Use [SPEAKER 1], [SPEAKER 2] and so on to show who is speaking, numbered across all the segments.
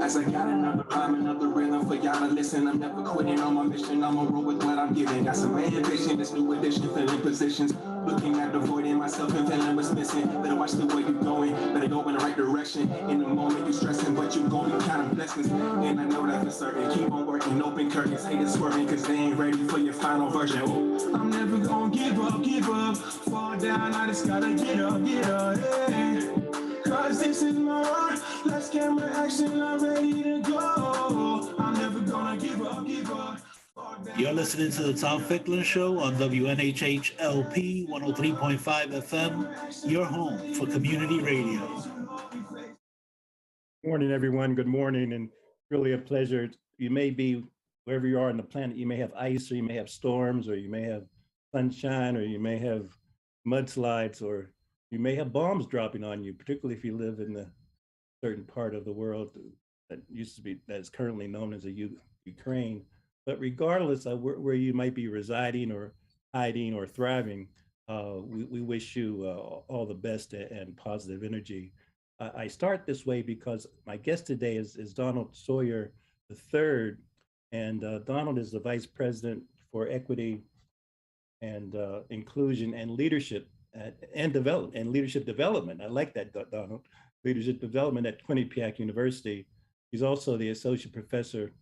[SPEAKER 1] As I got another rhyme, another rhythm for y'all to listen. I'm never quitting on my mission. I'm gonna roll with what I'm giving. Got some ambition, this new edition, filling positions. Looking at the void in myself and feeling what's missing. Better watch the way you're going. Better go in the right direction. In the moment you're stressing, but you're gonna be counting blessings. And I know that for certain. Keep on working, open curtains. Haters swerving, cause they ain't ready for your final version. Ooh, I'm never gonna give up. Fall down, I just gotta get up, hey. Cause this is my world. Let's camera action, I'm ready to go. I'm never gonna give up.
[SPEAKER 2] You're listening to the Tom Ficklin Show on WNHHLP 103.5 FM, your home for community radio.
[SPEAKER 3] Good morning, everyone. Good morning, and really a pleasure. You may be wherever you are on the planet. You may have ice, or you may have storms, or you may have sunshine, or you may have mudslides, or you may have bombs dropping on you, particularly if you live in the certain part of the world that is currently known as Ukraine. But regardless of where you might be residing or hiding or thriving, we wish you all the best and positive energy. I start this way because my guest today is Donald Sawyer III, and Donald is the Vice President for Equity and Inclusion and Leadership and Leadership Development. I like that, Donald. Leadership Development at Quinnipiac University. He's also the Associate Professor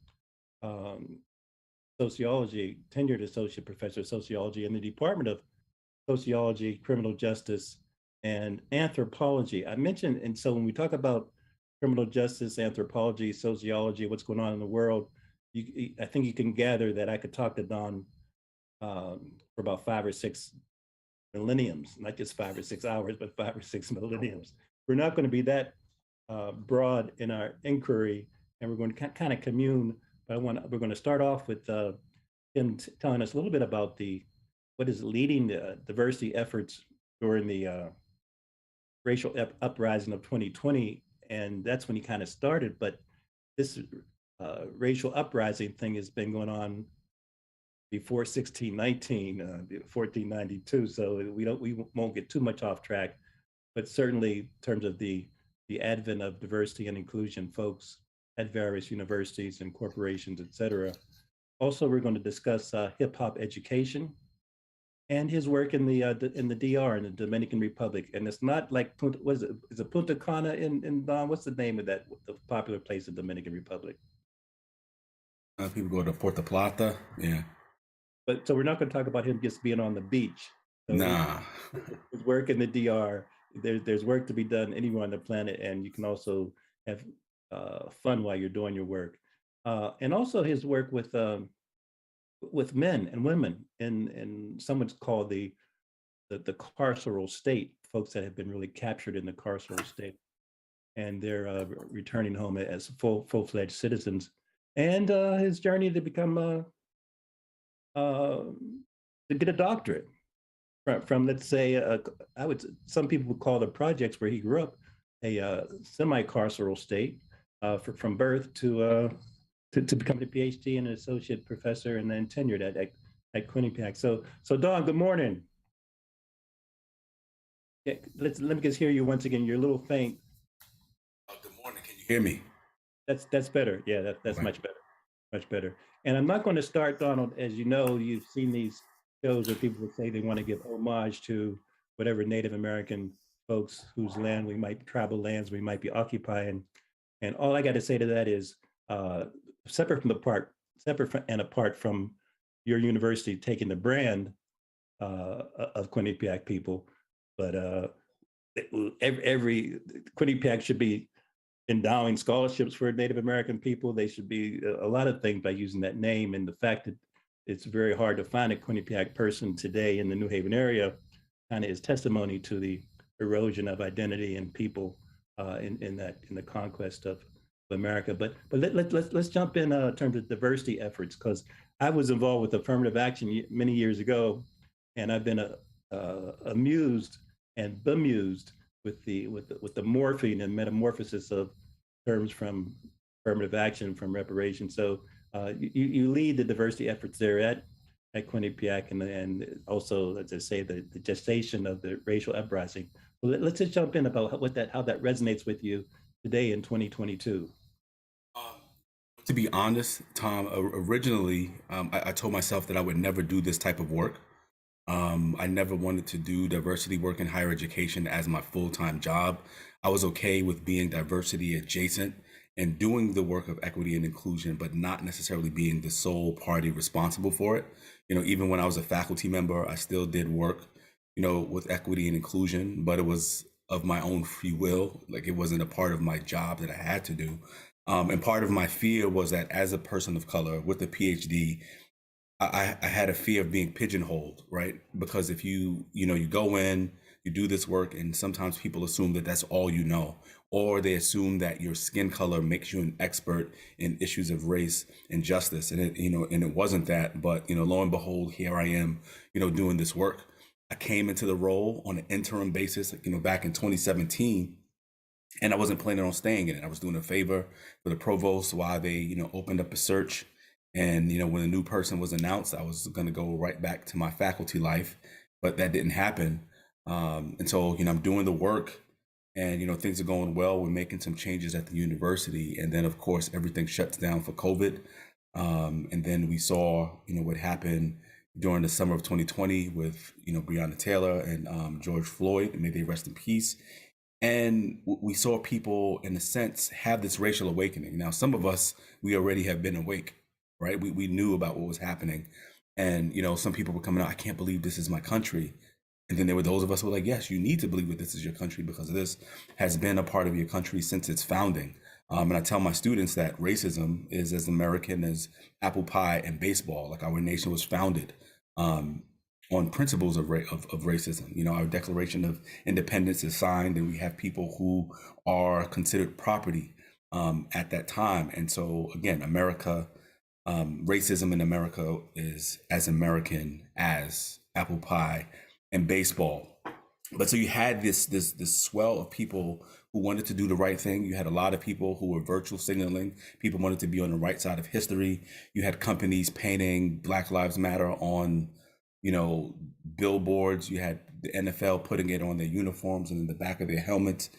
[SPEAKER 3] Sociology, tenured Associate Professor of Sociology in the Department of Sociology, Criminal Justice, and Anthropology. I mentioned, and so when we talk about criminal justice, anthropology, sociology, what's going on in the world, I think you can gather that I could talk to Don for about 5 or 6 millenniums, not just 5 or 6 hours, but 5 or 6 millenniums. We're not going to be that broad in our inquiry, and we're going to kind of commune. But we're going to start off with him telling us a little bit about what is leading the diversity efforts during the racial uprising of 2020, and that's when he kind of started. But this racial uprising thing has been going on before 1619, 1492. So we won't get too much off track, but certainly in terms of the advent of diversity and inclusion folks at various universities and corporations, et cetera. Also, we're going to discuss hip hop education and his work in the DR, in the Dominican Republic. And it's not like, is it Punta Cana in Don? What's the name of the popular place in the Dominican Republic?
[SPEAKER 4] People go to Puerto Plata, yeah.
[SPEAKER 3] But so we're not going to talk about him just being on the beach. So
[SPEAKER 4] nah.
[SPEAKER 3] His work in the DR, there's work to be done anywhere on the planet, and you can also have fun while you're doing your work. And also his work with men and women in someone's called the carceral state, folks that have been really captured in the carceral state, and they're returning home as full-fledged citizens. And his journey to become to get a doctorate from let's say some people would call the projects where he grew up a semi-carceral state from birth to become a Ph.D. and an associate professor and then tenured at Quinnipiac. So Don, good morning. Yeah, let me just hear you once again. You're a little faint.
[SPEAKER 4] Oh, good morning. Can you hear me?
[SPEAKER 3] That's better. Yeah, that's right. Much better. And I'm not going to start, Donald, as you know, you've seen these shows where people would say they want to give homage to whatever Native American folks whose tribal lands we might be occupying. And all I got to say to that is separate and apart from your university taking the brand of Quinnipiac people, but every Quinnipiac should be endowing scholarships for Native American people. They should be a lot of things by using that name. And the fact that it's very hard to find a Quinnipiac person today in the New Haven area kind of is testimony to the erosion of identity and people in the conquest of America. But let's jump in terms of diversity efforts, because I was involved with affirmative action many years ago, and I've been amused and bemused with the morphing and metamorphosis of terms from affirmative action, from reparation. So you lead the diversity efforts there at Quinnipiac, and also, as I say, the gestation of the racial uprising. Let's just jump in about how that resonates with you today in 2022.
[SPEAKER 4] To be honest, Tom, originally I told myself that I would never do this type of work. I never wanted to do diversity work in higher education as my full-time job. I was okay with being diversity adjacent and doing the work of equity and inclusion, but not necessarily being the sole party responsible for it. Even when I was a faculty member, I still did work, with equity and inclusion, but it was of my own free will. Like, it wasn't a part of my job that I had to do. And part of my fear was that as a person of color with a PhD, I had a fear of being pigeonholed, right? Because if you go in, you do this work, and sometimes people assume that that's all you know, or they assume that your skin color makes you an expert in issues of race and justice. And it wasn't that, but lo and behold, here I am, doing this work. I came into the role on an interim basis, back in 2017. And I wasn't planning on staying in it. I was doing a favor for the provost while they, opened up a search. And, when a new person was announced, I was going to go right back to my faculty life, but that didn't happen. And so, I'm doing the work, and, things are going well. We're making some changes at the university. And then, of course, everything shuts down for COVID. And then we saw, what happened during the summer of 2020 with, Breonna Taylor and George Floyd, and may they rest in peace. And we saw people, in a sense, have this racial awakening. Now, some of us, we already have been awake, right? We knew about what was happening. And, some people were coming out, I can't believe this is my country. And then there were those of us who were like, yes, you need to believe that this is your country, because this has been a part of your country since its founding. And I tell my students that racism is as American as apple pie and baseball. Like, our nation was founded on principles of racism. Our Declaration of Independence is signed, and we have people who are considered property at that time. And so, again, America, racism in America is as American as apple pie and baseball. But so you had this swell of people who wanted to do the right thing. You had a lot of people who were virtual signaling. People wanted to be on the right side of history. You had companies painting Black Lives Matter on billboards. You had the NFL putting it on their uniforms and in the back of their helmets.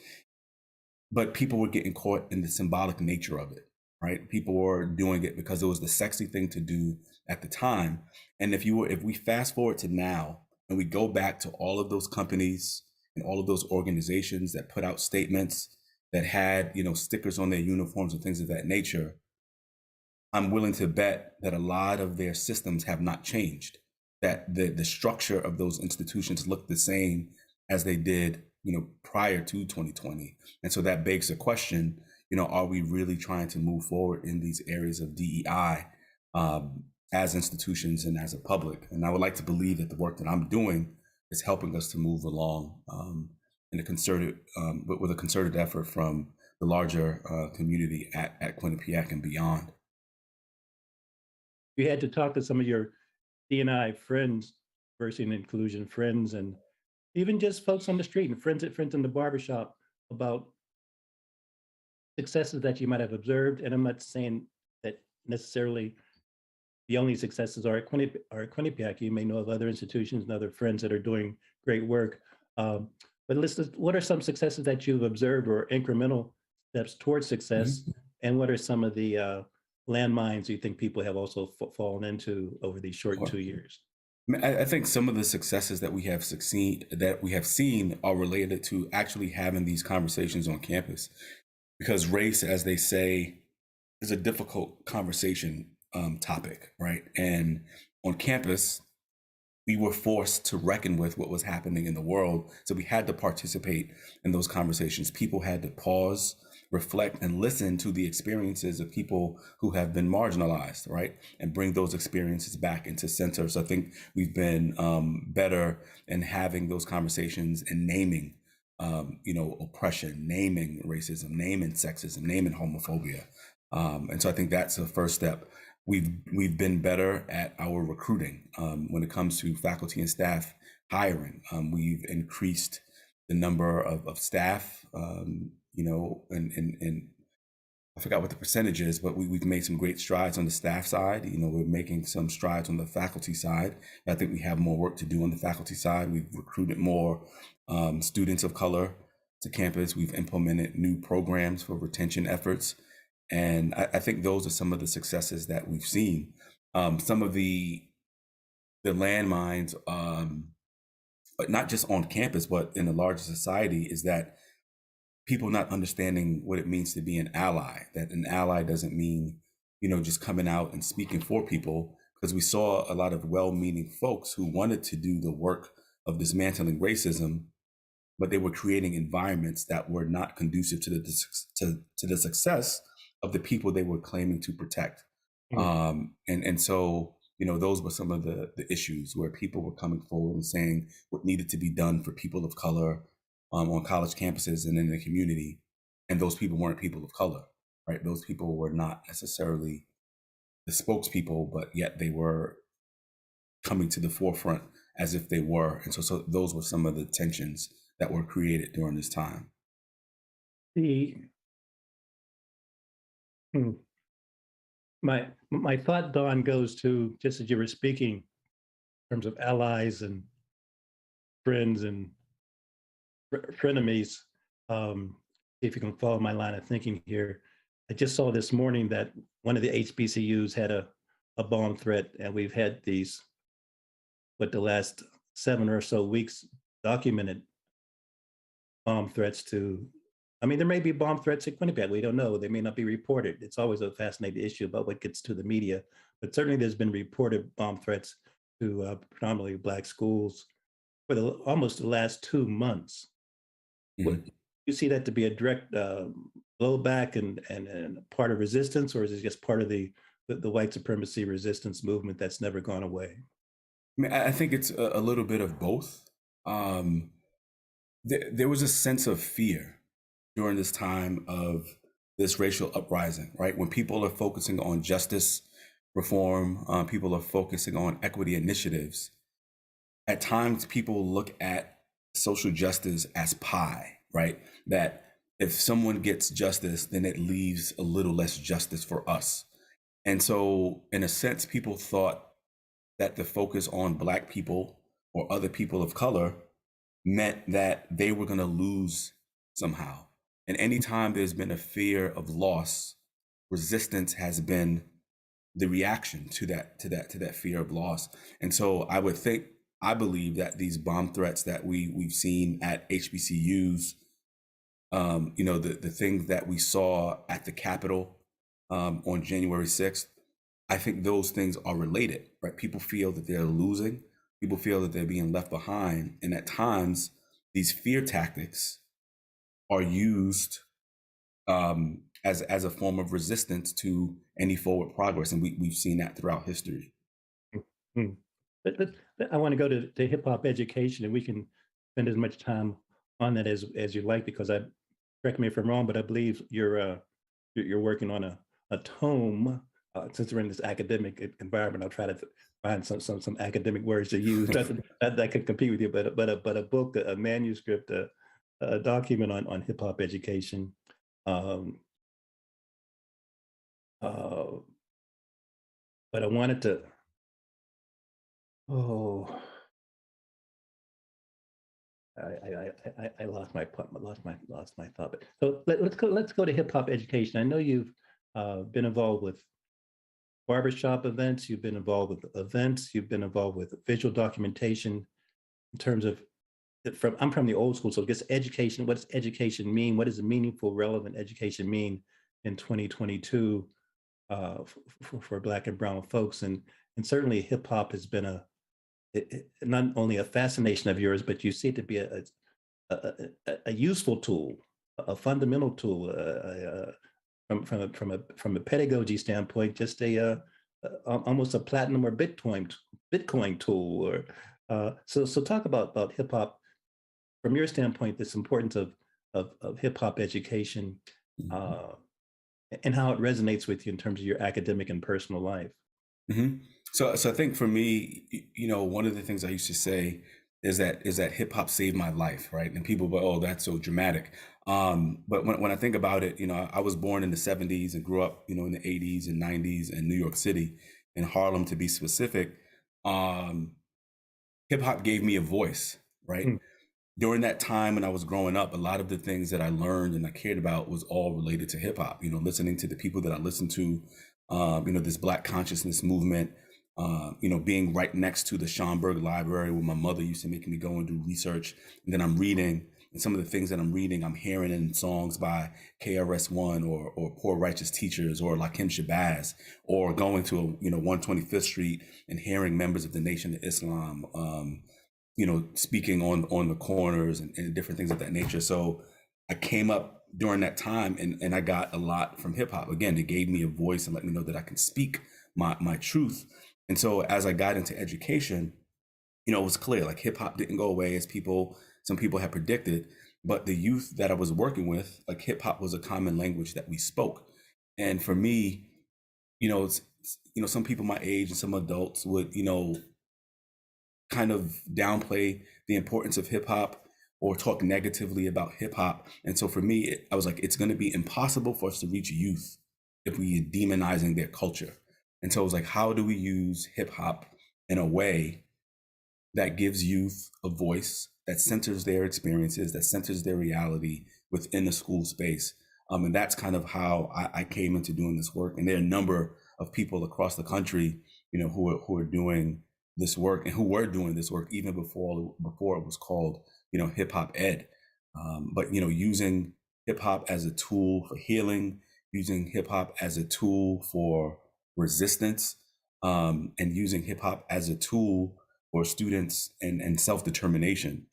[SPEAKER 4] But people were getting caught in the symbolic nature of it, right? People were doing it because it was the sexy thing to do at the time. And if we fast forward to now and we go back to all of those companies and all of those organizations that put out statements that had, stickers on their uniforms and things of that nature, I'm willing to bet that a lot of their systems have not changed, that the structure of those institutions look the same as they did, prior to 2020. And so that begs the question, are we really trying to move forward in these areas of DEI as institutions and as a public? And I would like to believe that the work that I'm doing is helping us to move along in a concerted, with a concerted effort from the larger community at Quinnipiac and beyond.
[SPEAKER 3] You had to talk to some of your D&I friends, diversity and inclusion friends, and even just folks on the street and friends in the barbershop about successes that you might have observed. And I'm not saying that necessarily the only successes are at Quinnipiac. You may know of other institutions and other friends that are doing great work. But what are some successes that you've observed, or incremental steps towards success? Mm-hmm. And what are some of the landmines you think people have also fallen into over these short 2 years?
[SPEAKER 4] I think some of the successes that we have seen are related to actually having these conversations on campus, because race, as they say, is a difficult conversation topic, right? And on campus, we were forced to reckon with what was happening in the world. So we had to participate in those conversations. People had to pause, reflect, and listen to the experiences of people who have been marginalized, right? And bring those experiences back into center. So I think we've been better in having those conversations and naming, oppression, naming racism, naming sexism, naming homophobia. And so I think that's the first step. We've been better at our recruiting when it comes to faculty and staff hiring. We've increased the number of staff, and I forgot what the percentage is, but we've made some great strides on the staff side. We're making some strides on the faculty side. I think we have more work to do on the faculty side. We've recruited more students of color to campus. We've implemented new programs for retention efforts. And I think those are some of the successes that we've seen. Some of the landmines, but not just on campus, but in the larger society, is that people not understanding what it means to be an ally, that an ally doesn't mean, just coming out and speaking for people, because we saw a lot of well-meaning folks who wanted to do the work of dismantling racism, but they were creating environments that were not conducive to the success of the people they were claiming to protect. And so, those were some of the issues where people were coming forward and saying what needed to be done for people of color on college campuses and in the community. And those people weren't people of color, right? Those people were not necessarily the spokespeople, but yet they were coming to the forefront as if they were. And so those were some of the tensions that were created during this time.
[SPEAKER 3] My thought, Dawn, goes to, just as you were speaking, in terms of allies and friends and frenemies. If you can follow my line of thinking here, I just saw this morning that one of the HBCUs had a bomb threat, and we've had these, the last 7 or so weeks, documented bomb threats to, there may be bomb threats at Quinnipiac. We don't know. They may not be reported. It's always a fascinating issue about what gets to the media, but certainly there's been reported bomb threats to predominantly Black schools for almost the last 2 months. Would you see that to be a direct blowback and part of resistance, or is it just part of the white supremacy resistance movement that's never gone away?
[SPEAKER 4] I think it's a little bit of both. There was a sense of fear during this time of this racial uprising, right? When people are focusing on justice reform, people are focusing on equity initiatives. At times, people look at social justice as pie, right? That if someone gets justice, then it leaves a little less justice for us. And so, in a sense, people thought that the focus on Black people or other people of color meant that they were going to lose somehow. And anytime there's been a fear of loss, resistance has been the reaction to that fear of loss. And so I believe that these bomb threats that we've seen at HBCUs, the things that we saw at the Capitol on January 6th, I think those things are related, right? People feel that they're losing. People feel that they're being left behind. And at times, these fear tactics are used as a form of resistance to any forward progress. And we've seen that throughout history.
[SPEAKER 3] Mm-hmm. But I want to go to hip hop education, and we can spend as much time on that as you like, because correct me if I'm wrong, but I believe you're working on a tome. Since we're in this academic environment, I'll try to find some academic words to use that could compete with you. But a book, a manuscript, a document on hip hop education. But I wanted to. I lost my thought. But so let's go to hip hop education. I know you've been involved with barbershop events. You've been involved with events. You've been involved with visual documentation. In terms of, I'm from the old school, so just education. What does education mean? What does meaningful, relevant education mean in 2022 for Black and Brown folks? And certainly hip hop has been not only a fascination of yours, but you see it to be a useful tool, a fundamental tool, from a pedagogy standpoint, just almost a platinum or Bitcoin tool. Or so talk about hip hop from your standpoint, this importance of hip hop education, and how it resonates with you in terms of your academic and personal life.
[SPEAKER 4] Mm-hmm. So I think for me, one of the things I used to say is that hip hop saved my life, right? And people go, "Oh, that's so dramatic." But when I think about it, I was born in the 70s and grew up, in the 80s and 90s in New York City, in Harlem to be specific. Hip hop gave me a voice, right?
[SPEAKER 3] Mm.
[SPEAKER 4] During that time when I was growing up, a lot of the things that I learned and I cared about was all related to hip hop. Listening to the people that I listened to, this Black consciousness movement, being right next to the Schomburg Library where my mother used to make me go and do research. And then I'm reading, and some of the things that I'm reading, I'm hearing in songs by KRS-One or Poor Righteous Teachers or Lakim Shabazz, or going to 125th Street and hearing members of the Nation of Islam, speaking on the corners and different things of that nature. So I came up during that time and I got a lot from hip hop. Again, it gave me a voice and let me know that I can speak my truth. And so as I got into education, it was clear, like, hip hop didn't go away as some people had predicted, but the youth that I was working with, like, hip hop was a common language that we spoke. And for me, some people my age and some adults would, kind of downplay the importance of hip hop or talk negatively about hip hop. And so for me, I was like, it's going to be impossible for us to reach youth if we are demonizing their culture. And so I was like, how do we use hip hop in a way that gives youth a voice, that centers their experiences, that centers their reality within the school space? And that's kind of how I came into doing this work. And there are a number of people across the country, who are doing this work and who were doing this work even before it was called, hip hop ed. But using hip hop as a tool for healing, using hip hop as a tool for resistance, and using hip hop as a tool for students and self-determination.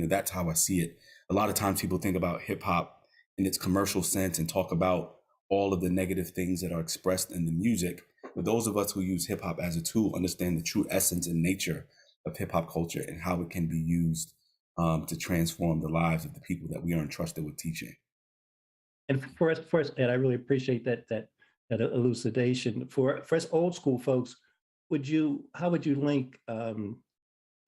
[SPEAKER 4] That's how I see it. A lot of times people think about hip hop in its commercial sense and talk about all of the negative things that are expressed in the music. But those of us who use hip hop as a tool understand the true essence and nature of hip hop culture and how it can be used to transform the lives of the people that we are entrusted with teaching.
[SPEAKER 3] And for us, Ed, I really appreciate that elucidation. For us old school folks, how would you link The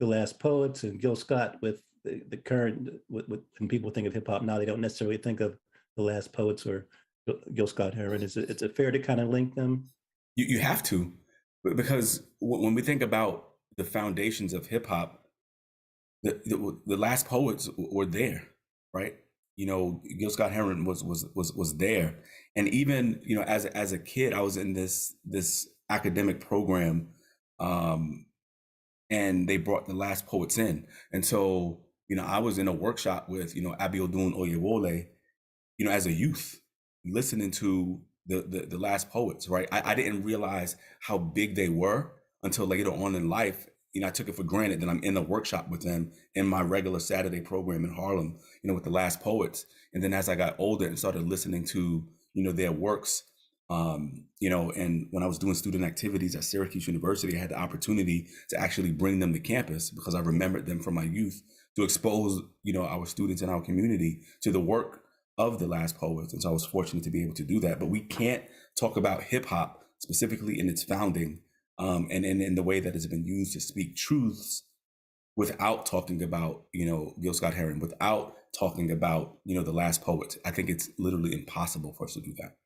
[SPEAKER 3] Last Poets and Gil Scott with the current, when people think of hip hop now, they don't necessarily think of The Last Poets or Gil Scott Heron. Is it fair to kind of link them?
[SPEAKER 4] You have to, because when we think about the foundations of hip hop, the Last Poets were there, right? Gil Scott Heron was there, and even as a kid, I was in this academic program, and they brought the Last Poets in, and so I was in a workshop with Abiodun Oyewole, as a youth, listening to the Last Poets, right? I didn't realize how big they were until later on in life. I took it for granted that I'm in a workshop with them in my regular Saturday program in Harlem, with the Last Poets. And then as I got older and started listening to, their works, and when I was doing student activities at Syracuse University, I had the opportunity to actually bring them to campus because I remembered them from my youth, to expose, our students in our community to the work of the Last Poets. And so I was fortunate to be able to do that. But we can't talk about hip hop specifically in its founding, and in the way that it's been used to speak truths, without talking about, Gil Scott Heron, without talking about, the Last Poets. I think it's literally impossible for us to do that.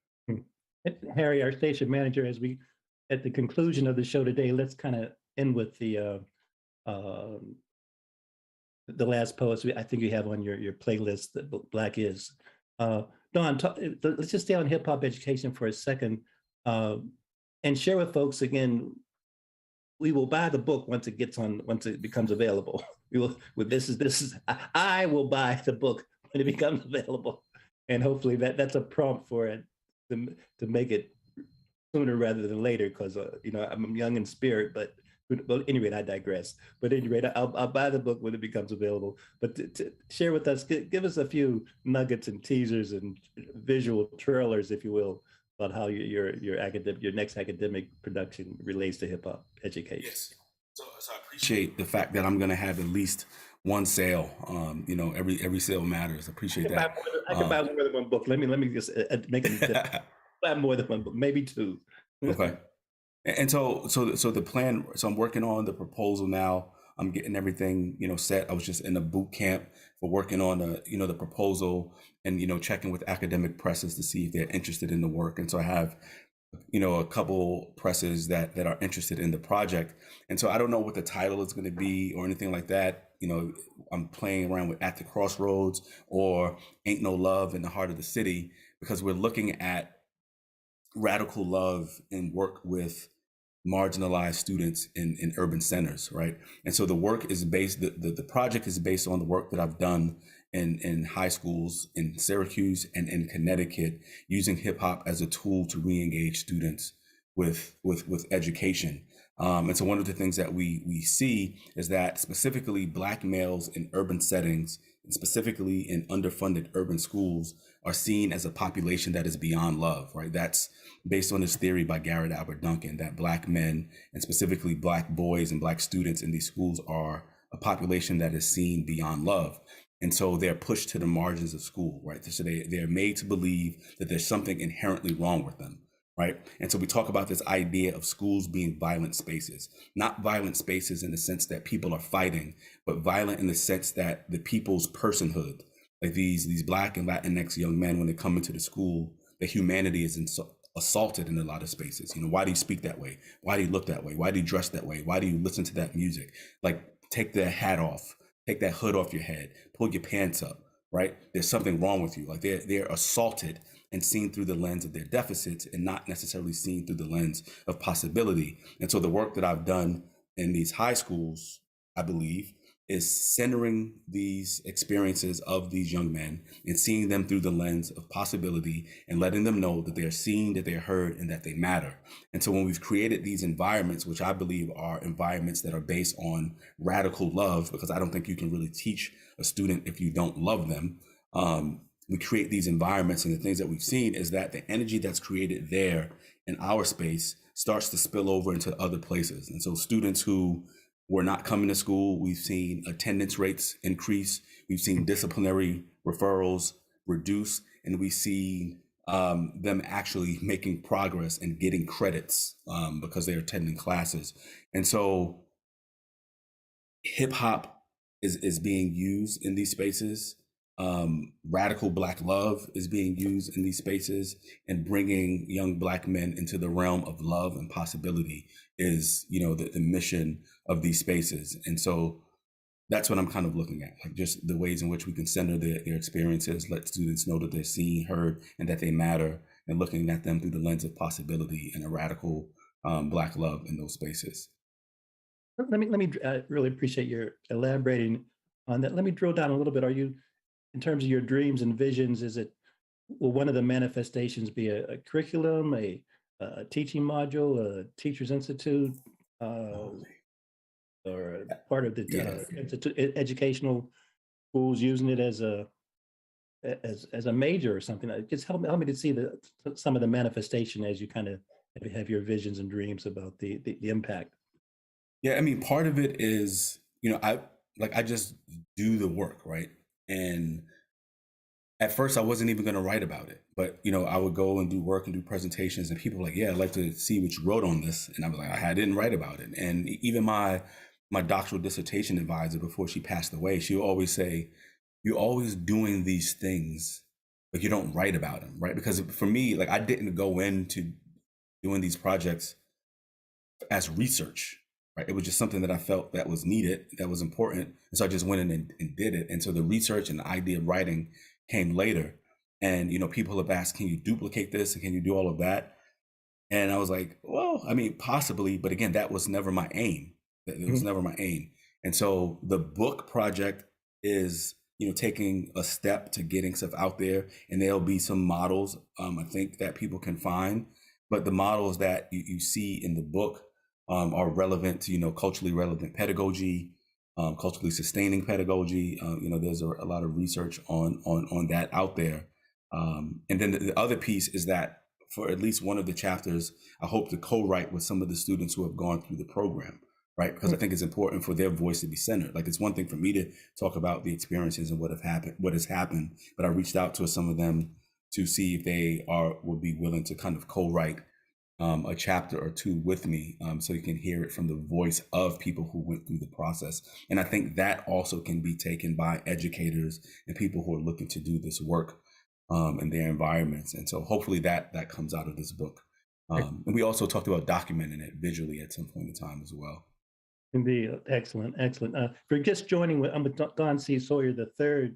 [SPEAKER 3] Harry, our station manager, at the conclusion of the show today, let's kind of end with the Last Poets. I think you have on your playlist that Black Is. Don, let's just stay on hip hop education for a second, and share with folks again. We will buy the book once it becomes available. We will. I will buy the book when it becomes available, and hopefully that's a prompt for it to make it sooner rather than later. Because I'm young in spirit, but anyway, I digress. But anyway, I'll buy the book when it becomes available. But to share with us, give us a few nuggets and teasers and visual trailers, if you will, about how your next academic production relates to hip hop education.
[SPEAKER 4] Yes. So I appreciate the fact that I'm going to have at least one sale. Every sale matters. I appreciate that.
[SPEAKER 3] I can buy more than one book. Let me just make it. Buy more than one book, maybe two.
[SPEAKER 4] Okay. And so the plan. So I'm working on the proposal now. I'm getting everything, set. I was just in a boot camp for working on the proposal and, checking with academic presses to see if they're interested in the work. And so I have, a couple presses that are interested in the project. And so I don't know what the title is going to be or anything like that. I'm playing around with At the Crossroads or Ain't No Love in the Heart of the City, because we're looking at radical love and work with marginalized students in urban centers, right? And so the work is based, the project is based on the work that I've done in high schools in Syracuse and in Connecticut, using hip hop as a tool to re-engage students with education. And so one of the things that we see is that specifically Black males in urban settings, and specifically in underfunded urban schools, are seen as a population that is beyond love, right? That's based on this theory by Garrett Albert Duncan, that Black men and specifically Black boys and Black students in these schools are a population that is seen beyond love. And so they're pushed to the margins of school, right? So they're made to believe that there's something inherently wrong with them, right? And so we talk about this idea of schools being violent spaces, not violent spaces in the sense that people are fighting, but violent in the sense that the people's personhood, like these Black and Latinx young men, when they come into the school, the humanity is assaulted in a lot of spaces. Why do you speak that way? Why do you look that way? Why do you dress that way? Why do you listen to that music? Like, take that hat off, take that hood off your head, pull your pants up, right? There's something wrong with you. Like they're assaulted and seen through the lens of their deficits and not necessarily seen through the lens of possibility. And so the work that I've done in these high schools, I believe, is centering these experiences of these young men and seeing them through the lens of possibility and letting them know that they're seen, that they're heard, and that they matter. And so when we've created these environments, which I believe are environments that are based on radical love, because I don't think you can really teach a student if you don't love them, we create these environments, and the things that we've seen is that the energy that's created there in our space starts to spill over into other places. And so students who were not coming to school, we've seen attendance rates increase, we've seen disciplinary referrals reduce, and we see them actually making progress and getting credits because they're attending classes. And so hip hop is being used in these spaces. Radical Black love is being used in these spaces, and bringing young Black men into the realm of love and possibility is, the mission of these spaces. And so that's what I'm kind of looking at, like just the ways in which we can center their experiences, let students know that they're seen, heard, and that they matter, and looking at them through the lens of possibility and a radical Black love in those spaces.
[SPEAKER 3] Let me really appreciate your elaborating on that. Let me drill down a little bit. Are you, in terms of your dreams and visions, will one of the manifestations be a curriculum, a teaching module, a teacher's institute, or part of the educational schools using it as a major or something? Just help me to see some of the manifestation as you kind of have your visions and dreams about the impact.
[SPEAKER 4] Yeah, I mean, part of it is, I just do the work, right? And at first I wasn't even going to write about it, but I would go and do work and do presentations, and people were like, yeah, I'd like to see what you wrote on this. And I was like, I didn't write about it. And even my doctoral dissertation advisor, before she passed away, she would always say, you're always doing these things, but you don't write about them, right? Because for me, like, I didn't go into doing these projects as research, right? It was just something that I felt that was needed, that was important. And so I just went in and did it. And so the research and the idea of writing came later. And, people have asked, can you duplicate this? And can you do all of that? And I was like, well, I mean, possibly. But again, that was never my aim. It was never my aim. And so the book project is, taking a step to getting stuff out there. And there'll be some models, I think, that people can find. But the models that you see in the book are relevant to, culturally relevant pedagogy, culturally sustaining pedagogy. There's a lot of research on that out there. And then the other piece is that for at least one of the chapters, I hope to co-write with some of the students who have gone through the program, right? Because I think it's important for their voice to be centered. Like, it's one thing for me to talk about the experiences and what has happened, but I reached out to some of them to see if they would be willing to kind of co-write a chapter or two with me, so you can hear it from the voice of people who went through the process. And I think that also can be taken by educators and people who are looking to do this work in their environments. And so hopefully that comes out of this book. And we also talked about documenting it visually at some point in time as well.
[SPEAKER 3] Indeed, excellent, excellent. If you're just joining, I'm with Don C. Sawyer III.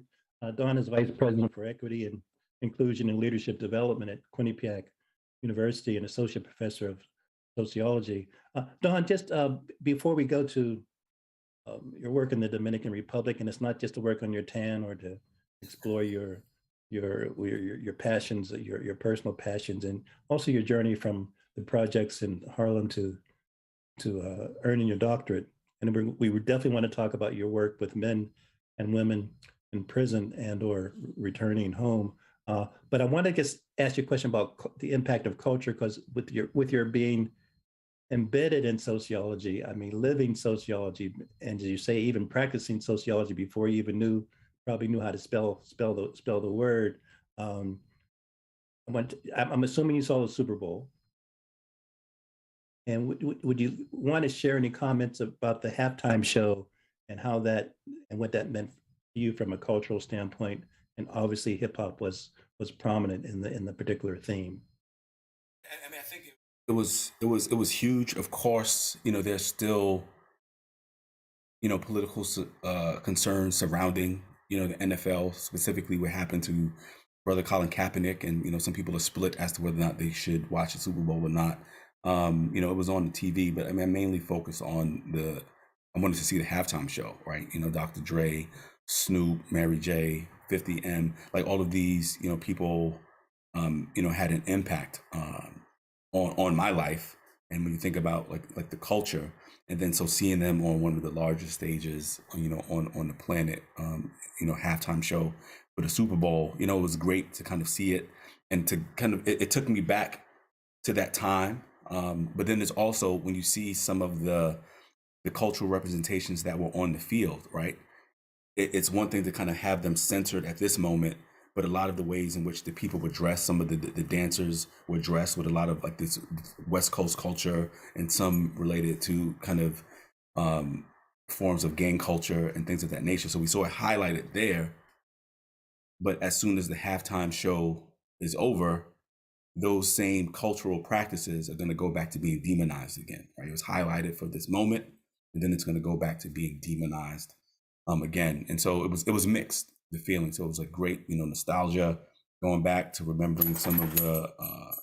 [SPEAKER 3] Don is Vice President for Equity and Inclusion and Leadership Development at Quinnipiac University and Associate Professor of Sociology. Don, just before we go to your work in the Dominican Republic, and it's not just to work on your tan or to explore your passions, your personal passions, and also your journey from the projects in Harlem to earning your doctorate. And we would definitely want to talk about your work with men and women in prison and or returning home. But I want to just ask you a question about the impact of culture, because with your being embedded in sociology, I mean, living sociology, and as you say, even practicing sociology before you even probably knew how to spell the word. I'm assuming you saw the Super Bowl. And would you want to share any comments about the halftime show and how that and what that meant for you from a cultural standpoint? And obviously, hip hop was prominent in the particular theme.
[SPEAKER 4] I mean, I think it was huge. Of course, there's still political concerns surrounding the NFL, specifically what happened to Brother Colin Kaepernick, and some people are split as to whether or not they should watch the Super Bowl or not. It was on the TV, but I mean, I mainly focused on I wanted to see the halftime show, right? Dr. Dre, Snoop, Mary J, 50 M, like all of these, people, had an impact on my life. And when you think about like the culture, and then so seeing them on one of the largest stages, on the planet, halftime show for the Super Bowl, it was great to kind of see it, and to kind of it took me back to that time. But then there's also when you see some of the cultural representations that were on the field, right? It's one thing to kind of have them centered at this moment, but a lot of the ways in which the people were dressed, some of the dancers were dressed with a lot of like this West Coast culture, and some related to kind of forms of gang culture and things of that nature. So we saw it highlighted there. But as soon as the halftime show is over, those same cultural practices are going to go back to being demonized again, right? It was highlighted for this moment, and then it's going to go back to being demonized again. And so it was mixed, the feeling. So it was like great, nostalgia, going back to remembering some of the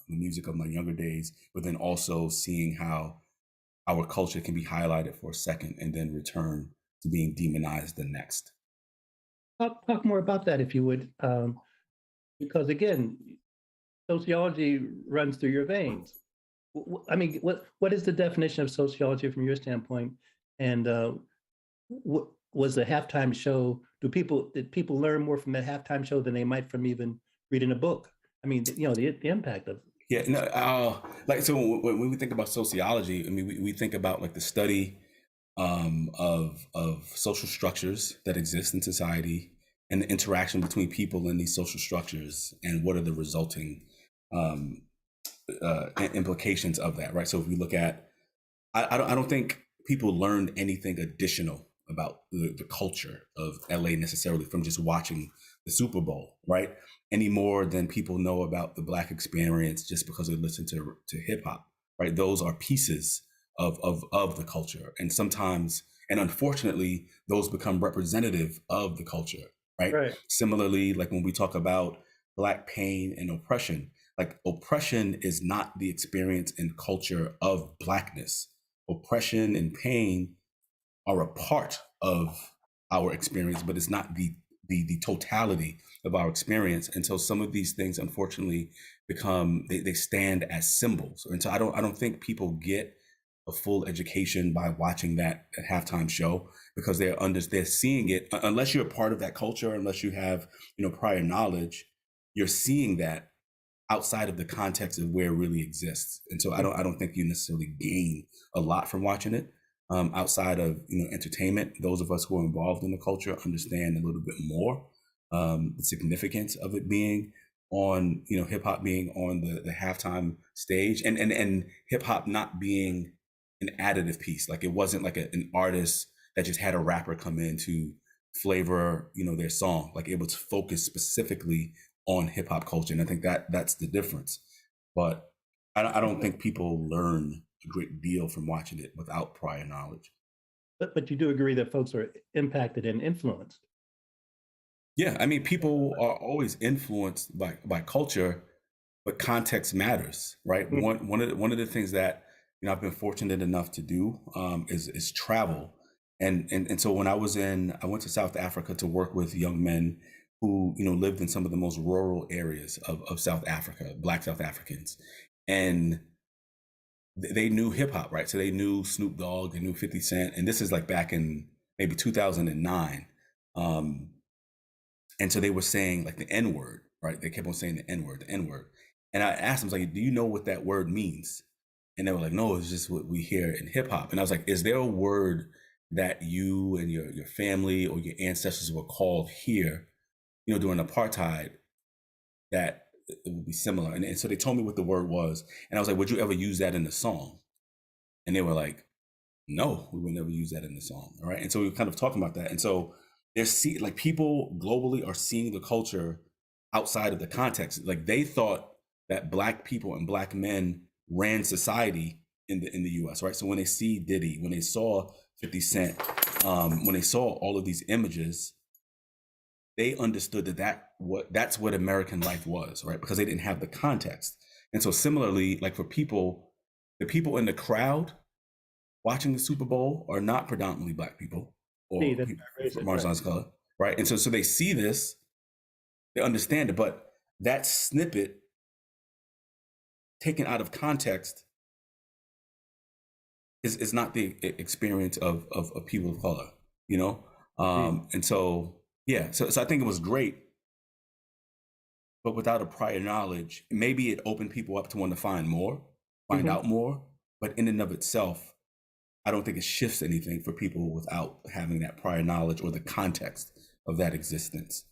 [SPEAKER 4] music of my younger days, but then also seeing how our culture can be highlighted for a second and then return to being demonized the next.
[SPEAKER 3] Talk more about that, if you would, because again, sociology runs through your veins. I mean, what is the definition of sociology from your standpoint? And what was the halftime show? Did people learn more from that halftime show than they might from even reading a book? I mean, the impact of.
[SPEAKER 4] Yeah, no, so when we think about sociology, I mean, we think about like the study of social structures that exist in society, and the interaction between people in these social structures, and what are the resulting implications of that, right? So if we look at, I don't think people learned anything additional about the culture of LA necessarily from just watching the Super Bowl, right? Any more than people know about the Black experience just because they listen to hip hop, right? Those are pieces of the culture, and sometimes, and unfortunately, those become representative of the culture, right? Similarly, like when we talk about Black pain and oppression, like oppression is not the experience and culture of Blackness. Oppression and pain are a part of our experience, but it's not the totality of our experience. And so some of these things, unfortunately, become they stand as symbols. And so I don't think people get a full education by watching that halftime show, because they're seeing it, unless you're a part of that culture, unless you have prior knowledge, you're seeing that outside of the context of where it really exists. And so I don't think you necessarily gain a lot from watching it. Outside of entertainment, those of us who are involved in the culture understand a little bit more the significance of it being on, you know, hip hop being on the halftime stage, and hip hop not being an additive piece. Like it wasn't like an artist that just had a rapper come in to flavor, you know, their song. Like it was focused specifically on hip hop culture. And I think that that's the difference. But I don't think people learn a great deal from watching it without prior knowledge.
[SPEAKER 3] But you do agree that folks are impacted and influenced.
[SPEAKER 4] Yeah, I mean, people are always influenced by culture, but context matters, right? One of the things that, you know, I've been fortunate enough to do is travel, and so when I went to South Africa to work with young men who, you know, lived in some of the most rural areas of South Africa, Black South Africans, and they knew hip hop, right? So they knew Snoop Dogg, they knew 50 Cent, and this is like back in maybe 2009. And so they were saying like the N word, right? They kept on saying the N word, the N word. And I asked them, like, do you know what that word means? And they were like, no, it's just what we hear in hip hop. And I was like, is there a word that you and your family or your ancestors were called here, you know, during apartheid, that it would be similar? And so they told me what the word was. And I was like, would you ever use that in a song? And they were like, no, we would never use that in the song. All right. And so we were kind of talking about that. And so like people globally are seeing the culture outside of the context. Like they thought that Black people and Black men ran society in the US, right? So when they see Diddy, when they saw 50 Cent, when they saw all of these images, they understood that's what American life was, right? Because they didn't have the context. And so similarly, like for people, the people in the crowd watching the Super Bowl are not predominantly Black people or marginalized color, right? And so they see this, they understand it, but that snippet taken out of context is not the experience of people of color, you know? And so, yeah, so I think it was great, but without a prior knowledge, maybe it opened people up to want to find out more, but in and of itself, I don't think it shifts anything for people without having that prior knowledge or the context of that existence.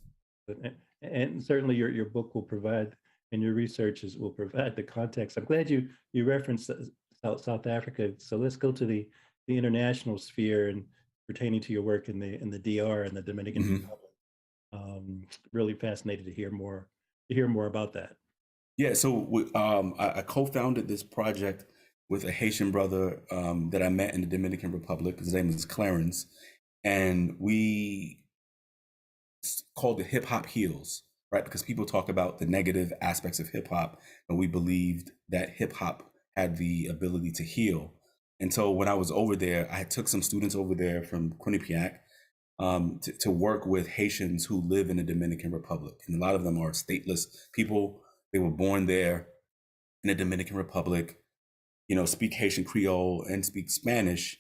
[SPEAKER 3] And certainly your book will provide, and your researches will provide the context. I'm glad you referenced South Africa. So let's go to the international sphere and pertaining to your work in the DR and the Dominican Republic. Really fascinated to hear more about that.
[SPEAKER 4] Yeah, so I co-founded this project with a Haitian brother that I met in the Dominican Republic. His name is Clarence, and we called it Hip Hop Heals, right? Because people talk about the negative aspects of hip hop, and we believed that hip hop had the ability to heal. And so when I was over there, I took some students over there from Quinnipiac to work with Haitians who live in the Dominican Republic. And a lot of them are stateless people. They were born there in the Dominican Republic, you know, speak Haitian Creole and speak Spanish,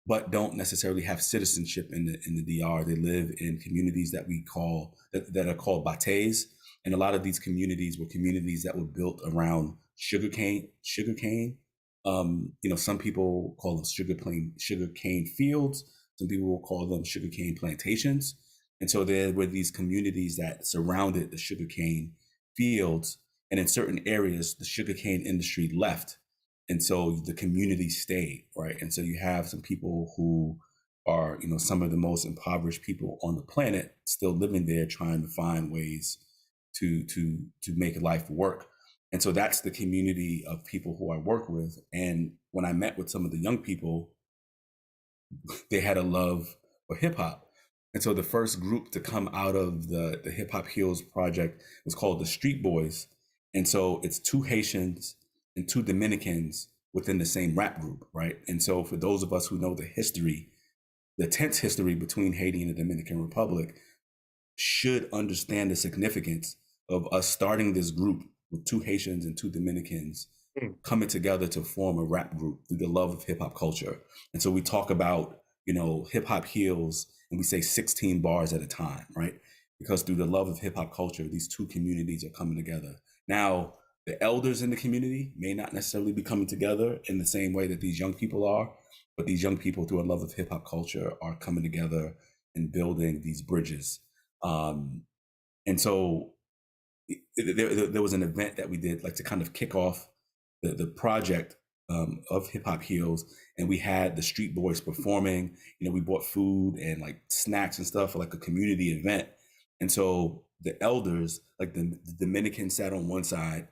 [SPEAKER 4] but don't necessarily have citizenship in the DR. They live in communities that we call that are called bates, and a lot of these communities were communities that were built around sugarcane. You know, some people call them sugarcane fields. Some people will call them sugarcane plantations. And so there were these communities that surrounded the sugarcane fields, and in certain areas, the sugarcane industry left. And so the community stayed, right? And so you have some people who are, you know, some of the most impoverished people on the planet still living there, trying to find ways to make life work. And so that's the community of people who I work with. And when I met with some of the young people, they had a love for hip hop. And so the first group to come out of the Hip Hop Heals project was called the Street Boys. And so it's 2 Haitians and 2 Dominicans within the same rap group, right? And so for those of us who know the history, the tense history between Haiti and the Dominican Republic, should understand the significance of us starting this group with 2 Haitians and 2 Dominicans coming together to form a rap group through the love of hip hop culture. And so we talk about, you know, hip hop heals, and we say 16 bars at a time, right? Because through the love of hip hop culture, these 2 communities are coming together. Now, the elders in the community may not necessarily be coming together in the same way that these young people are, but these young people, through a love of hip hop culture, are coming together and building these bridges. And so, there was an event that we did like to kind of kick off the project of Hip Hop Heals, and we had the Street Boys performing. We bought food and like snacks and stuff for like a community event. And so the elders, like the Dominicans sat on one side,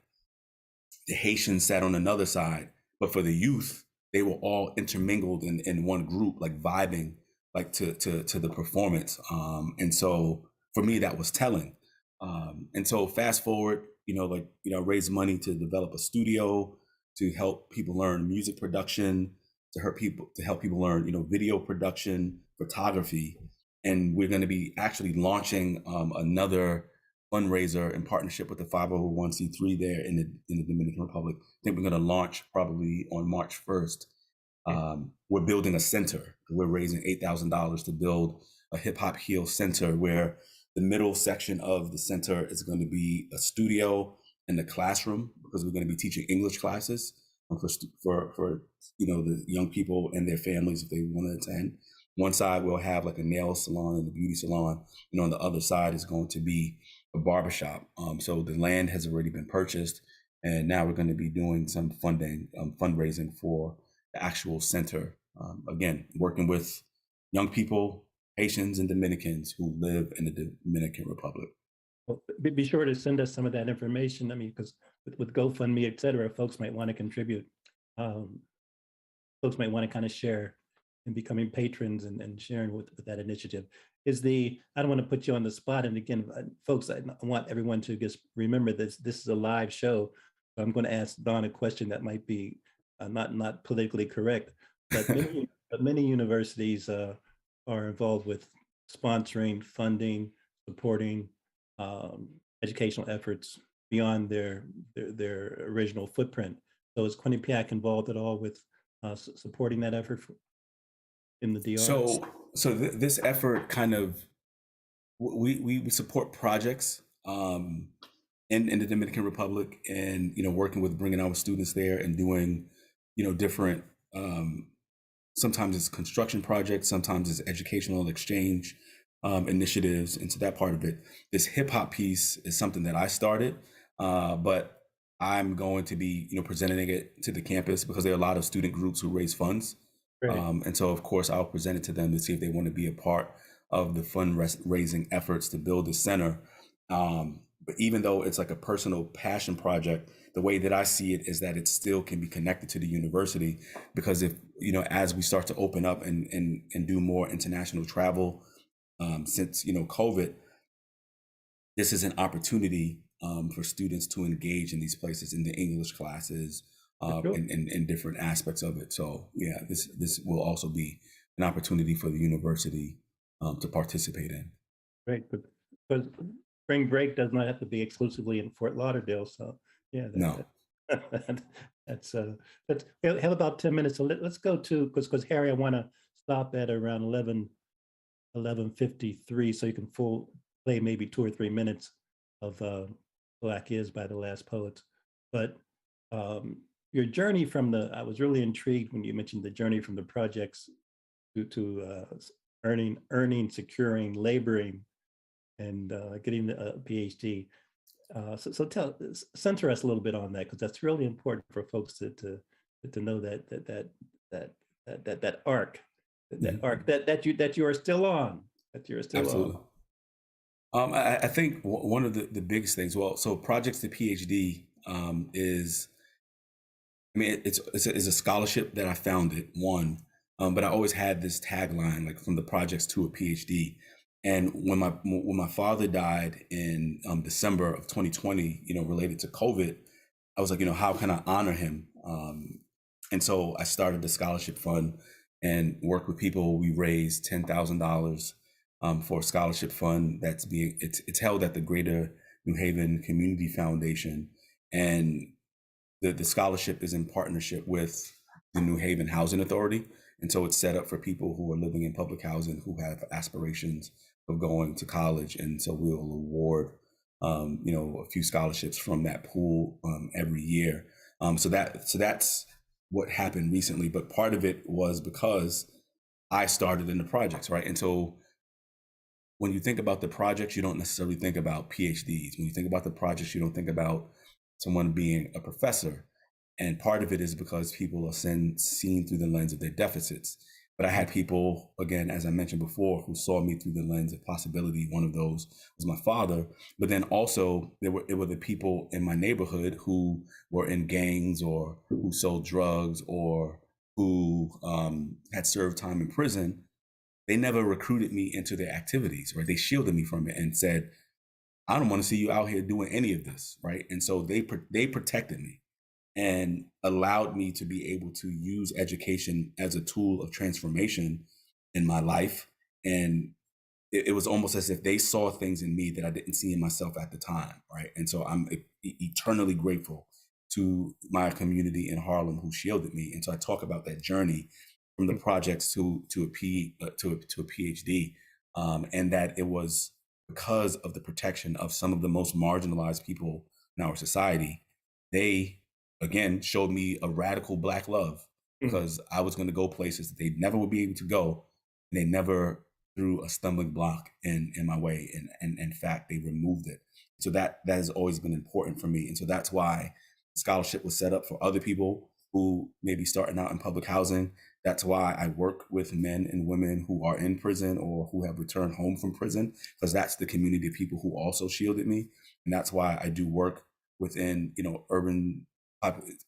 [SPEAKER 4] the Haitians sat on another side, but for the youth, they were all intermingled in one group, like vibing like to the performance. And so for me, that was telling. And so fast forward, raise money to develop a studio, to help people learn music production, to help people learn, video production, photography. And we're going to be actually launching another fundraiser in partnership with the 501c3 there in the Dominican Republic. I think we're going to launch probably on March 1st. We're building a center. We're raising $8,000 to build a Hip Hop Heal Center, where the middle section of the center is going to be a studio and a classroom, because we're going to be teaching English classes for the young people and their families if they want to attend. One side we'll have like a nail salon and a beauty salon, and on the other side is going to be a barbershop. So the land has already been purchased, and now we're going to be doing some fundraising for the actual center. Again, working with young people, Haitians and Dominicans who live in the Dominican Republic.
[SPEAKER 3] Well, be sure to send us some of that information. I mean, because with GoFundMe, et cetera, folks might want to contribute. Folks might want to kind of share and becoming patrons and sharing with that initiative. I don't want to put you on the spot. And again, folks, I want everyone to just remember this is a live show. So I'm going to ask Don a question that might be not politically correct, but many universities are involved with sponsoring, funding, supporting educational efforts beyond their original footprint. So is Quinnipiac involved at all with supporting that effort in the DR?
[SPEAKER 4] So this effort kind of, we support projects in the Dominican Republic, and working with bringing our students there and doing different, sometimes it's construction projects, sometimes it's educational exchange initiatives. And so that part of it, this hip hop piece is something that I started, but I'm going to be presenting it to the campus, because there are a lot of student groups who raise funds. Right. And so of course I'll present it to them to see if they want to be a part of the fundraising efforts to build the center. But even though it's like a personal passion project, the way that I see it is that it still can be connected to the university, because if, as we start to open up and do more international travel, since, COVID, this is an opportunity for students to engage in these places, in the English classes, and different aspects of it. So yeah, this will also be an opportunity for the university to participate in.
[SPEAKER 3] Right, but spring break does not have to be exclusively in Fort Lauderdale. So yeah, that's have about 10 minutes. So let's go to, because Harry, I want to stop at around 11:53, so you can play maybe 2 or 3 minutes of Black Is by the Last Poets. But your journey from I was really intrigued when you mentioned the journey from the projects to earning, securing, laboring, and getting a PhD. So center us a little bit on that, because that's really important for folks to know that arc, that you are still on, that you're still
[SPEAKER 4] Absolutely.
[SPEAKER 3] on.
[SPEAKER 4] I think one of the biggest things, so Projects to PhD is, it's a scholarship that I founded, but I always had this tagline, like from the projects to a PhD. And when my father died in December of 2020, related to COVID, I was like, how can I honor him? And so I started the scholarship fund and worked with people. We raised $10,000 for a scholarship fund it's held at the Greater New Haven Community Foundation, and the scholarship is in partnership with the New Haven Housing Authority. And so it's set up for people who are living in public housing who have aspirations of going to college. And so we'll award, a few scholarships from that pool every year. So that's what happened recently. But part of it was because I started in the projects, right? And so when you think about the projects, you don't necessarily think about PhDs. When you think about the projects, you don't think about someone being a professor. And part of it is because people are seen through the lens of their deficits. But I had people, again, as I mentioned before, who saw me through the lens of possibility. One of those was my father. But then also it were the people in my neighborhood who were in gangs or who sold drugs or who had served time in prison. They never recruited me into their activities, right? They shielded me from it and said, I don't want to see you out here doing any of this, right? And so they protected me and allowed me to be able to use education as a tool of transformation in my life. And it was almost as if they saw things in me that I didn't see in myself at the time, right? And so I'm eternally grateful to my community in Harlem who shielded me. And so I talk about that journey from the projects to a PhD, and that it was because of the protection of some of the most marginalized people in our society. They again showed me a radical Black love because I was going to go places that they never would be able to go, and they never threw a stumbling block in my way, and in fact they removed it. So that has always been important for me, and so that's why scholarship was set up for other people who may be starting out in public housing. That's why I work with men and women who are in prison or who have returned home from prison, because that's the community of people who also shielded me. And that's why I do work within, urban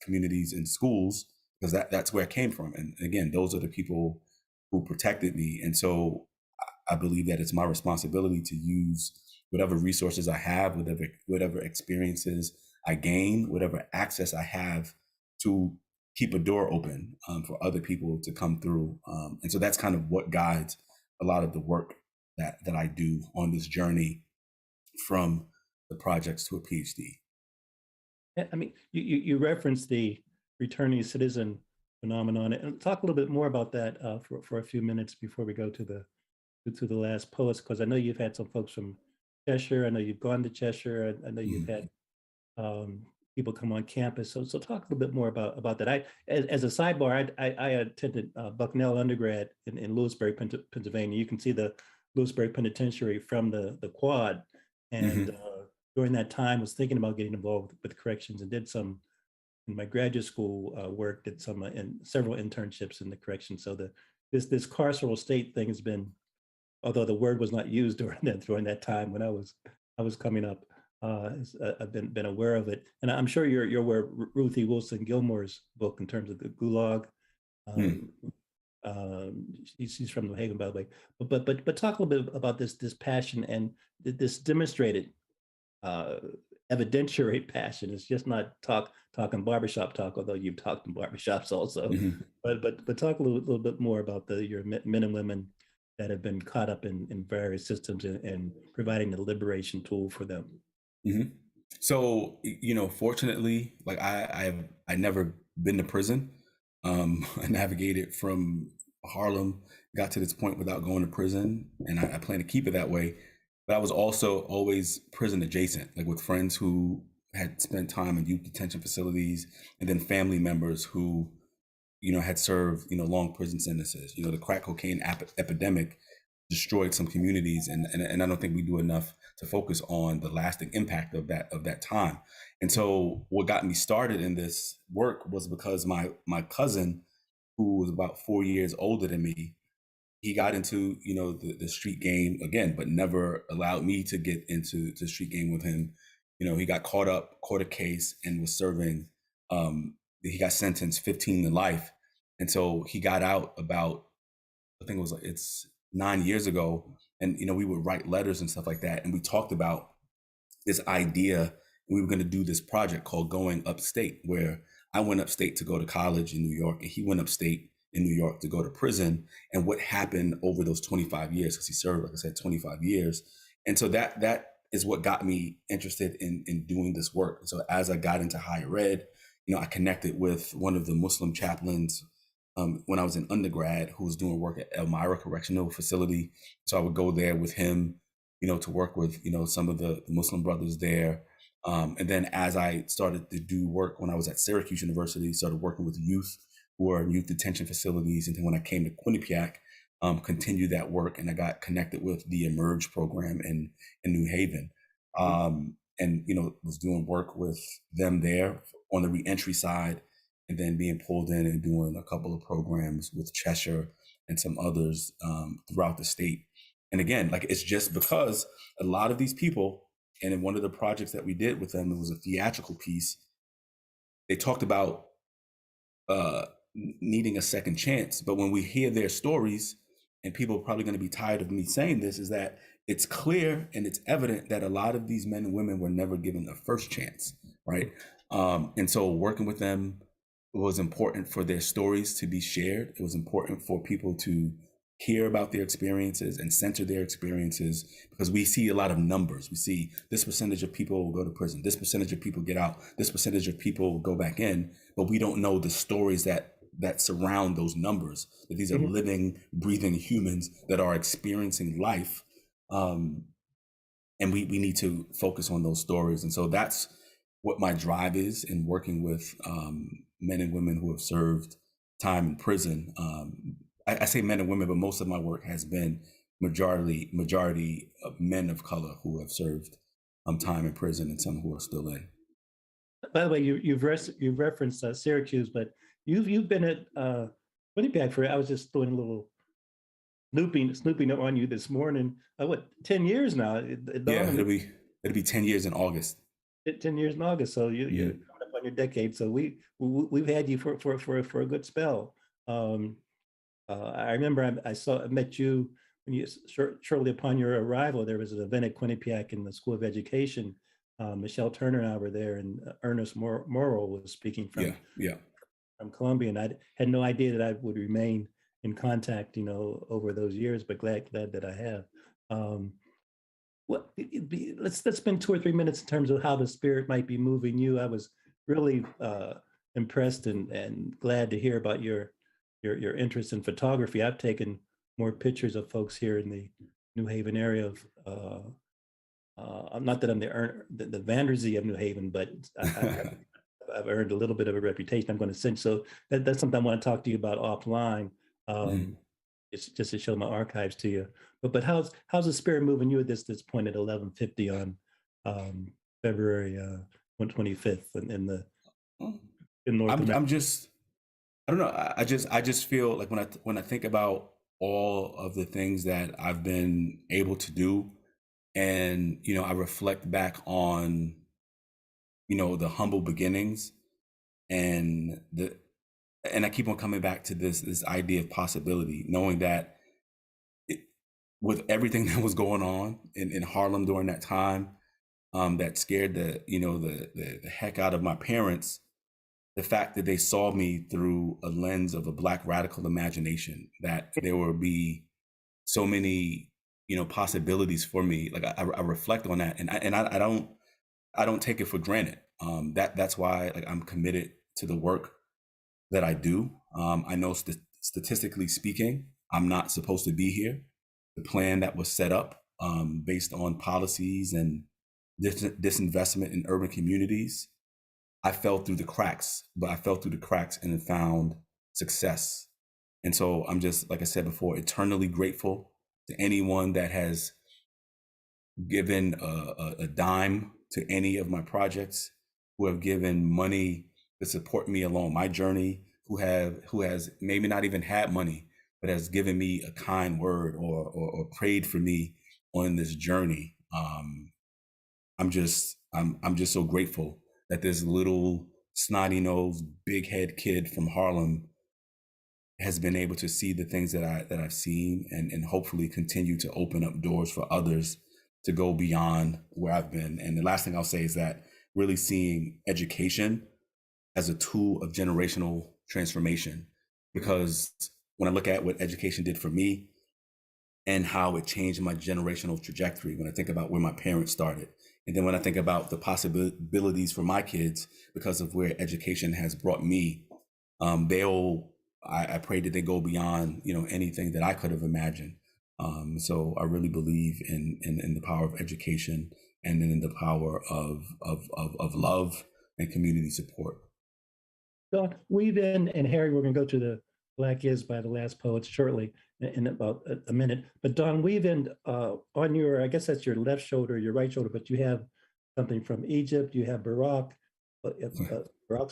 [SPEAKER 4] communities and schools, because that's where I came from. And again, those are the people who protected me. And so I believe that it's my responsibility to use whatever resources I have, whatever experiences I gain, whatever access I have to keep a door open for other people to come through. And so that's kind of what guides a lot of the work that I do on this journey from the projects to a PhD.
[SPEAKER 3] I mean, you referenced the returning citizen phenomenon, and talk a little bit more about that for a few minutes before we go to the last post, because I know you've had some folks from Cheshire. I know you've gone to Cheshire. I know you've had people come on campus. So talk a little bit more about that. As a sidebar, I attended Bucknell undergrad in Lewisburg, Pennsylvania. You can see the Lewisburg Penitentiary from the quad. And during that time, was thinking about getting involved with corrections and did some in my graduate school work, did some in several internships in the corrections. So this carceral state thing has been, although the word was not used during that time when I was coming up, I've been aware of it, and I'm sure you're aware of Ruthie Wilson Gilmore's book in terms of the Gulag. She's from New Haven, by the way. But talk a little bit about this passion and this demonstrated evidentiary passion. It's just not talking barbershop talk, although you've talked in barbershops also. But talk a little bit more about your men and women that have been caught up in various systems and providing a liberation tool for them.
[SPEAKER 4] So, fortunately, like I never been to prison. I navigated from Harlem, got to this point without going to prison, and I plan to keep it that way. But I was also always prison adjacent, like with friends who had spent time in youth detention facilities, and then family members who, had served, long prison sentences. The crack cocaine epidemic destroyed some communities, and I don't think we do enough to focus on the lasting impact of that time. And so what got me started in this work was because my cousin, who was about 4 years older than me, he got into the street game again, but never allowed me to get into the street game with him. He got caught a case, and was serving. He got sentenced 15 to life, and so he got out about, I think it's 9 years ago, and we would write letters and stuff like that, and we talked about this idea, and we were going to do this project called Going Upstate, where I went upstate to go to college in New York, and he went upstate in New York to go to prison, and what happened over those 25 years, because he served, like I said, 25 years. And so that is what got me interested in doing this work. And so as I got into higher ed, I connected with one of the Muslim chaplains when I was in undergrad, who was doing work at Elmira Correctional Facility. So I would go there with him, to work with, some of the Muslim brothers there. And then as I started to do work when I was at Syracuse University, started working with youth who are in youth detention facilities. And then when I came to Quinnipiac, continue that work, and I got connected with the Emerge program in New Haven, and was doing work with them there on the reentry side, and then being pulled in and doing a couple of programs with Cheshire and some others throughout the state. And again, like, it's just because a lot of these people, and in one of the projects that we did with them, it was a theatrical piece. They talked about needing a second chance, but when we hear their stories, and people are probably going to be tired of me saying this, is that it's clear and it's evident that a lot of these men and women were never given a first chance, right? And so working with them was important for their stories to be shared. It was important for people to hear about their experiences and center their experiences, because we see a lot of numbers. We see this percentage of people will go to prison, this percentage of people get out, this percentage of people will go back in, but we don't know the stories that surround those numbers, that these are living, breathing humans that are experiencing life. And we need to focus on those stories. And so that's what my drive is in working with men and women who have served time in prison. I say men and women, but most of my work has been majority of men of color who have served time in prison, and some who are still in.
[SPEAKER 3] By the way, you've referenced Syracuse, but you've been at Winnipeg for, I was just doing a little snooping on you this morning. 10 years now?
[SPEAKER 4] It'll be 10 years in August.
[SPEAKER 3] 10 years in August. So you're coming up on your decade. So we've had you for a good spell. I remember I met you when you shortly upon your arrival. There was an event at Quinnipiac in the School of Education. Michelle Turner and I were there, and Ernest Morrow was speaking from Columbia, and I had no idea that I would remain in contact, over those years, but glad that I have. Let's spend 2 or 3 minutes in terms of how the Spirit might be moving you. I was really impressed and glad to hear about your interest in photography. I've taken more pictures of folks here in the New Haven area of. Not that I'm the Vanderzee of New Haven, but I've earned a little bit of a reputation. I'm going to send, so that's something I want to talk to you about offline. It's just to show my archives to you. But how's the Spirit moving you at this point at 11:50 on February 25th in North America?
[SPEAKER 4] I don't know. I just feel like when I think about all of the things that I've been able to do, and I reflect back on the humble beginnings, and I keep on coming back to this idea of possibility, knowing that with everything that was going on in Harlem during that time, that scared the heck out of my parents, the fact that they saw me through a lens of a Black radical imagination, that there would be so many possibilities for me. Like I reflect on that, and I don't take it for granted. That's why, like, I'm committed to the work that I do. I know statistically speaking, I'm not supposed to be here. The plan that was set up based on policies and disinvestment in urban communities, I fell through the cracks, but I fell through the cracks and found success. And so I'm just, like I said before, eternally grateful to anyone that has given a dime to any of my projects, who have given money to support me along my journey, who has maybe not even had money, but has given me a kind word or prayed for me on this journey. I'm just so grateful that this little snotty-nosed, big-head kid from Harlem has been able to see the things that I've seen, and hopefully continue to open up doors for others to go beyond where I've been. And the last thing I'll say is that really seeing education as a tool of generational transformation, because when I look at what education did for me and how it changed my generational trajectory, when I think about where my parents started, and then when I think about the possibilities for my kids because of where education has brought me, I pray that they go beyond anything that I could have imagined. So I really believe in the power of education, and then in the power of love and community support.
[SPEAKER 3] So we then, and Harry, we're going to go to the Black Is by the Last Poets shortly in about a minute. But Don, weave in on your, I guess that's your left shoulder, your right shoulder, but you have something from Egypt, you have Barak's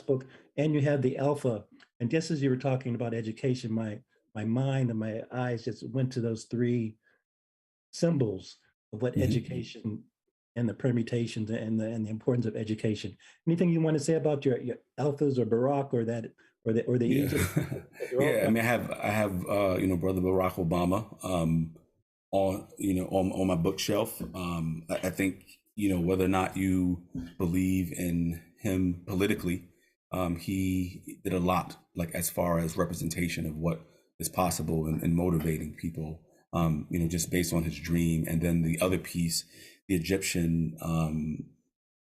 [SPEAKER 3] book, and you have the Alpha. And just as you were talking about education, my mind and my eyes just went to those three symbols of what education and the permutations and the importance of education. Anything you want to say about your Alphas or Barack or that or the Egypt?
[SPEAKER 4] Yeah, I mean, I have Brother Barack Obama on my bookshelf. I think whether or not you believe in him politically, he did a lot, like as far as representation of what is possible and motivating people. Just based on his dream. And then the other piece, the Egyptian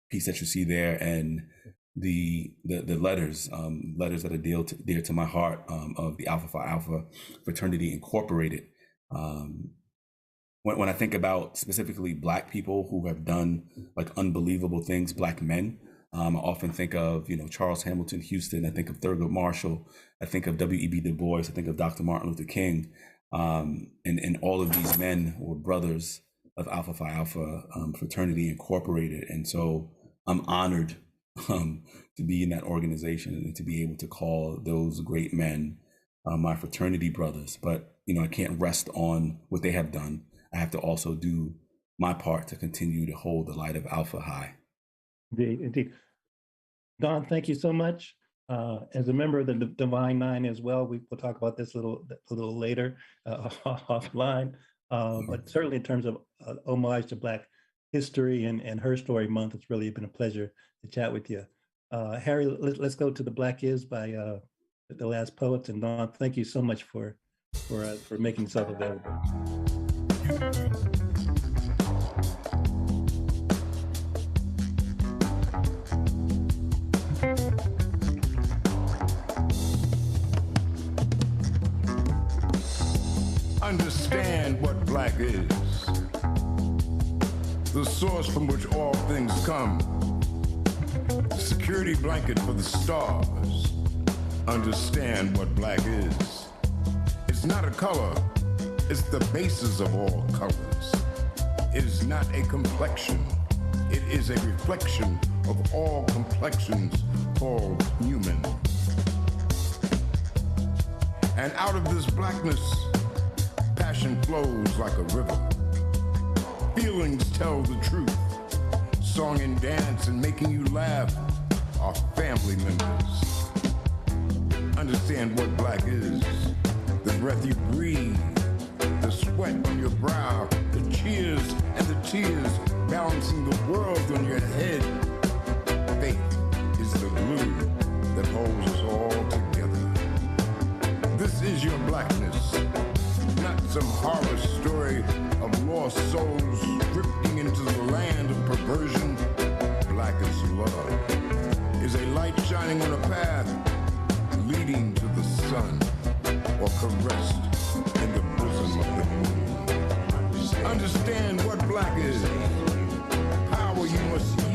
[SPEAKER 4] piece that you see there, and the letters that are dear to my heart, of the Alpha Phi Alpha Fraternity Incorporated. When I think about specifically Black people who have done like unbelievable things, Black men, I often think of Charles Hamilton Houston. I think of Thurgood Marshall. I think of W.E.B. Du Bois. I think of Dr. Martin Luther King. And all of these men were brothers of Alpha Phi Alpha Fraternity Incorporated. And so I'm honored to be in that organization and to be able to call those great men my fraternity brothers. But, I can't rest on what they have done. I have to also do my part to continue to hold the light of Alpha high.
[SPEAKER 3] Indeed. Don, thank you so much. As a member of the Divine Nine as well, we will talk about this a little later offline. But certainly in terms of homage to Black history and Her Story Month, it's really been a pleasure to chat with you. Harry, let's go to the Black Is by the Last Poets. And Don, thank you so much for making yourself available.
[SPEAKER 5] Understand what Black is, the source from which all things come, the security blanket for the stars. Understand what Black is. It's not a color, it's the basis of all colors. It is not a complexion, it is a reflection of all complexions called human. And out of this blackness, passion flows like a river. Feelings tell the truth. Song and dance and making you laugh are family members. Understand what Black is. The breath you breathe, the sweat on your brow, the cheers and the tears balancing the world on your head. Faith is the glue that holds us all together. This is your blackness. Not some horror story of lost souls drifting into the land of perversion. Black as love is a light shining on a path leading to the sun, or caressed in the bosom of the moon. Understand what Black is. Power you must use.